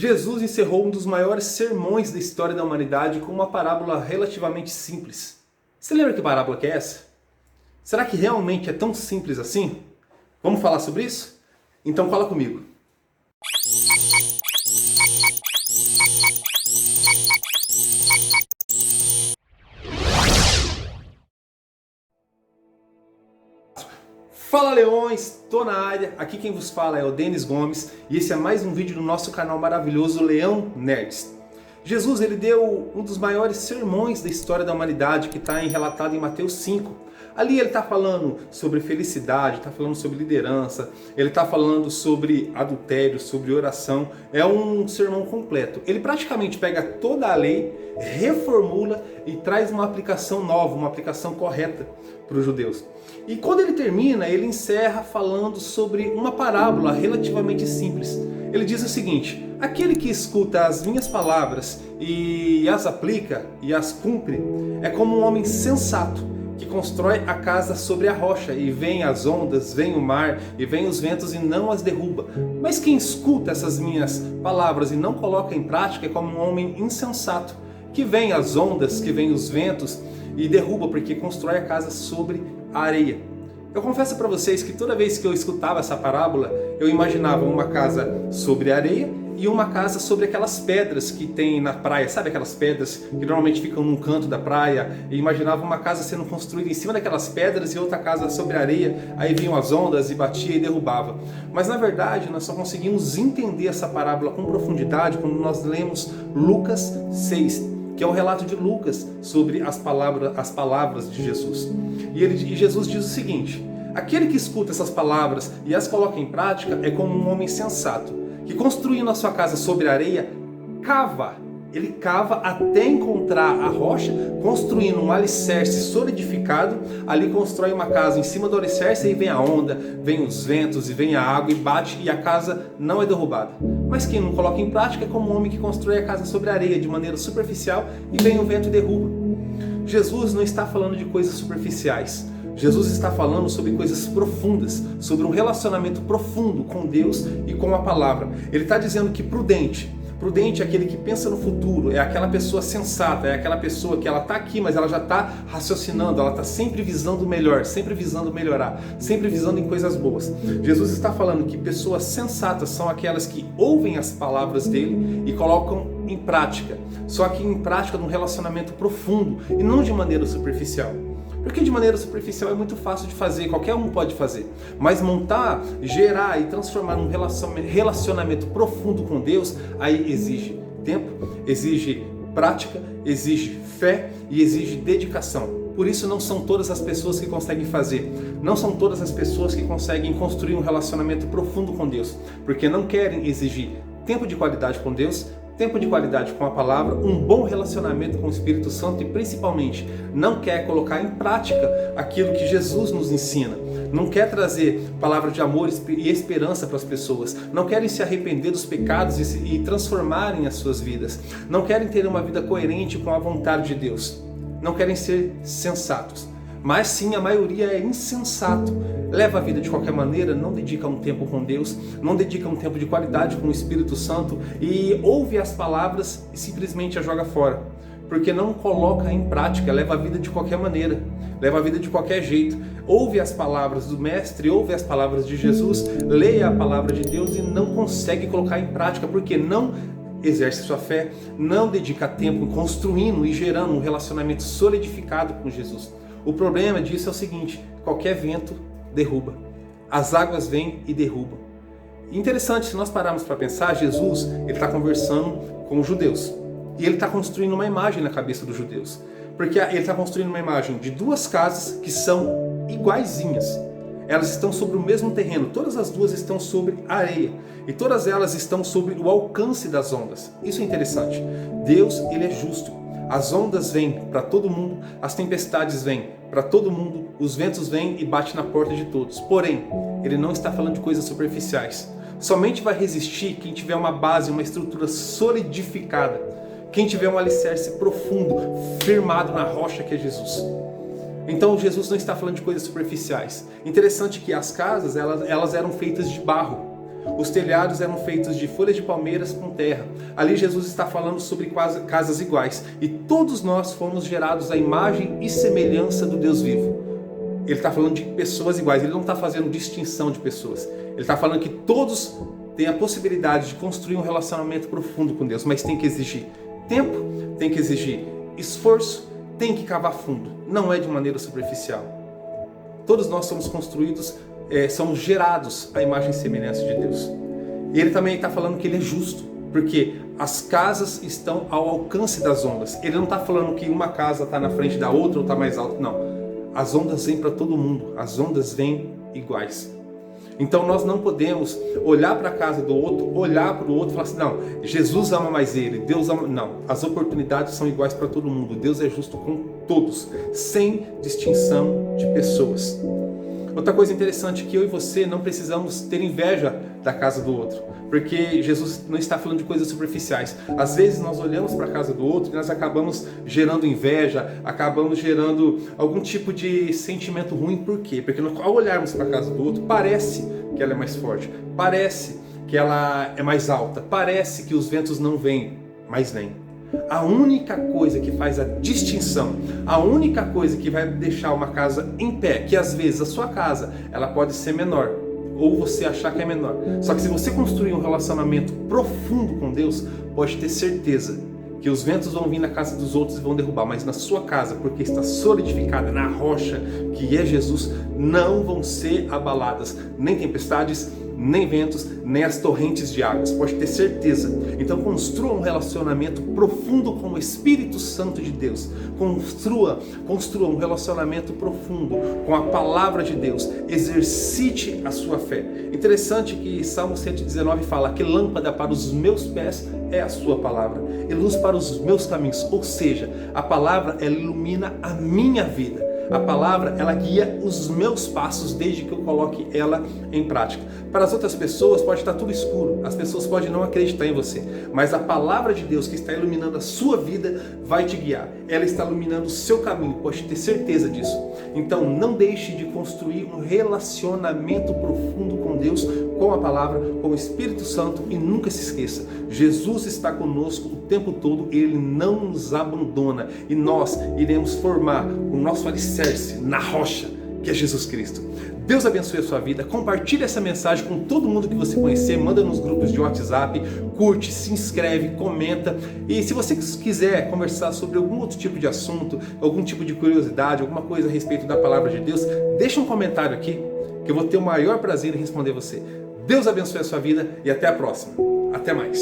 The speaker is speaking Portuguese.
Jesus encerrou um dos maiores sermões da história da humanidade com uma parábola relativamente simples. Você lembra que parábola que é essa? Será que realmente é tão simples assim? Vamos falar sobre isso? Então cola comigo. Fala leões, tô na área, aqui quem vos fala é o Denis Gomes e esse é mais um vídeo do nosso canal maravilhoso Leão Nerds. Jesus ele deu um dos maiores sermões da história da humanidade que está relatado em Mateus 5. Ali ele está falando sobre felicidade, está falando sobre liderança, ele está falando sobre adultério, sobre oração. É um sermão completo. Ele praticamente pega toda a lei, reformula e traz uma aplicação nova, uma aplicação correta para os judeus. E quando ele termina, ele encerra falando sobre uma parábola relativamente simples. Ele diz o seguinte: aquele que escuta as minhas palavras e as aplica e as cumpre é como um homem sensato que constrói a casa sobre a rocha, e vem as ondas, vem o mar, e vem os ventos e não as derruba. Mas quem escuta essas minhas palavras e não coloca em prática é como um homem insensato, que vem as ondas, que vem os ventos e derruba, porque constrói a casa sobre a areia. Eu confesso para vocês que toda vez que eu escutava essa parábola, eu imaginava uma casa sobre a areia e uma casa sobre aquelas pedras que tem na praia. Sabe aquelas pedras que normalmente ficam num canto da praia? E imaginava uma casa sendo construída em cima daquelas pedras e outra casa sobre a areia. Aí vinham as ondas e batia e derrubava. Mas na verdade nós só conseguimos entender essa parábola com profundidade quando nós lemos Lucas 6. Que é o relato de Lucas sobre as palavras de Jesus. E Jesus diz o seguinte: aquele que escuta essas palavras e as coloca em prática é como um homem sensato, que construindo a sua casa sobre a areia, ele cava até encontrar a rocha, construindo um alicerce solidificado. Ali constrói uma casa em cima do alicerce, e vem a onda, vem os ventos e vem a água e bate, e a casa não é derrubada. Mas quem não coloca em prática é como um homem que constrói a casa sobre a areia de maneira superficial, e vem o vento e derruba. Jesus não está falando de coisas superficiais. Jesus está falando sobre coisas profundas, sobre um relacionamento profundo com Deus e com a palavra. Ele está dizendo que prudente é aquele que pensa no futuro, é aquela pessoa sensata, é aquela pessoa que ela está aqui, mas ela já está raciocinando, ela está sempre visando o melhor, sempre visando melhorar, sempre visando em coisas boas. Jesus está falando que pessoas sensatas são aquelas que ouvem as palavras dele e colocam em prática, só que em prática de um relacionamento profundo e não de maneira superficial. Porque de maneira superficial é muito fácil de fazer, qualquer um pode fazer. Mas montar, gerar e transformar num relacionamento profundo com Deus, aí exige tempo, exige prática, exige fé e exige dedicação. Por isso não são todas as pessoas que conseguem fazer. Não são todas as pessoas que conseguem construir um relacionamento profundo com Deus. Porque não querem exigir tempo de qualidade com Deus, tempo de qualidade com a palavra, um bom relacionamento com o Espírito Santo e principalmente não quer colocar em prática aquilo que Jesus nos ensina. Não quer trazer palavra de amor e esperança para as pessoas. Não querem se arrepender dos pecados e transformarem as suas vidas. Não querem ter uma vida coerente com a vontade de Deus. Não querem ser sensatos. Mas sim, a maioria é insensato. Leva a vida de qualquer maneira, não dedica um tempo com Deus, não dedica um tempo de qualidade com o Espírito Santo e ouve as palavras e simplesmente a joga fora. Porque não coloca em prática, leva a vida de qualquer maneira, leva a vida de qualquer jeito. Ouve as palavras do Mestre, ouve as palavras de Jesus, lê a palavra de Deus e não consegue colocar em prática, porque não exerce sua fé, não dedica tempo construindo e gerando um relacionamento solidificado com Jesus. O problema disso é o seguinte: qualquer vento derruba, as águas vêm e derrubam. Interessante, se nós pararmos para pensar, Jesus ele está conversando com os judeus e ele está construindo uma imagem na cabeça dos judeus, porque ele está construindo uma imagem de duas casas que são iguaizinhas. Elas estão sobre o mesmo terreno, todas as duas estão sobre areia e todas elas estão sobre o alcance das ondas. Isso é interessante. Deus ele é justo. As ondas vêm para todo mundo, as tempestades vêm para todo mundo, os ventos vêm e batem na porta de todos. Porém, ele não está falando de coisas superficiais. Somente vai resistir quem tiver uma base, uma estrutura solidificada, quem tiver um alicerce profundo, firmado na rocha que é Jesus. Então Jesus não está falando de coisas superficiais. Interessante que as casas elas eram feitas de barro. Os telhados eram feitos de folhas de palmeiras com terra. Ali Jesus está falando sobre casas iguais. E todos nós fomos gerados à imagem e semelhança do Deus vivo. Ele está falando de pessoas iguais, ele não está fazendo distinção de pessoas. Ele está falando que todos têm a possibilidade de construir um relacionamento profundo com Deus, mas tem que exigir tempo, tem que exigir esforço, tem que cavar fundo. Não é de maneira superficial. Todos nós somos construídos, somos gerados à imagem e semelhança de Deus. E ele também está falando que ele é justo, porque as casas estão ao alcance das ondas. Ele não está falando que uma casa está na frente da outra ou está mais alta, não. As ondas vêm para todo mundo, as ondas vêm iguais. Então nós não podemos olhar para a casa do outro, olhar para o outro e falar assim, não, Jesus ama mais ele, Deus ama... Não, as oportunidades são iguais para todo mundo. Deus é justo com todos, sem distinção de pessoas. Outra coisa interessante é que eu e você não precisamos ter inveja da casa do outro, porque Jesus não está falando de coisas superficiais. Às vezes nós olhamos para a casa do outro e nós acabamos gerando inveja, acabamos gerando algum tipo de sentimento ruim. Por quê? Porque ao olharmos para a casa do outro, parece que ela é mais forte, parece que ela é mais alta, parece que os ventos não vêm, mas vêm. A única coisa que faz a distinção, a única coisa que vai deixar uma casa em pé, que às vezes a sua casa ela pode ser menor, ou você achar que é menor. Só que se você construir um relacionamento profundo com Deus, pode ter certeza que os ventos vão vir na casa dos outros e vão derrubar, mas na sua casa, porque está solidificada na rocha que é Jesus, não vão ser abaladas nem tempestades, nem ventos, nem as torrentes de águas, pode ter certeza. Então construa um relacionamento profundo com o Espírito Santo de Deus, construa um relacionamento profundo com a Palavra de Deus, exercite a sua fé. Interessante que Salmo 119 fala que lâmpada para os meus pés é a sua palavra, e luz para os meus caminhos, ou seja, a palavra ela ilumina a minha vida. A palavra, ela guia os meus passos desde que eu coloque ela em prática. Para as outras pessoas pode estar tudo escuro, as pessoas podem não acreditar em você, mas a palavra de Deus que está iluminando a sua vida vai te guiar. Ela está iluminando o seu caminho, pode ter certeza disso. Então não deixe de construir um relacionamento profundo com Deus, com a palavra, com o Espírito Santo, e nunca se esqueça, Jesus está conosco o tempo todo, Ele não nos abandona, e nós iremos formar o nosso alicerce na rocha, que é Jesus Cristo. Deus abençoe a sua vida, compartilhe essa mensagem com todo mundo que você conhecer, manda nos grupos de WhatsApp, curte, se inscreve, comenta, e se você quiser conversar sobre algum outro tipo de assunto, algum tipo de curiosidade, alguma coisa a respeito da palavra de Deus, deixa um comentário aqui, que eu vou ter o maior prazer em responder você. Deus abençoe a sua vida e até a próxima. Até mais.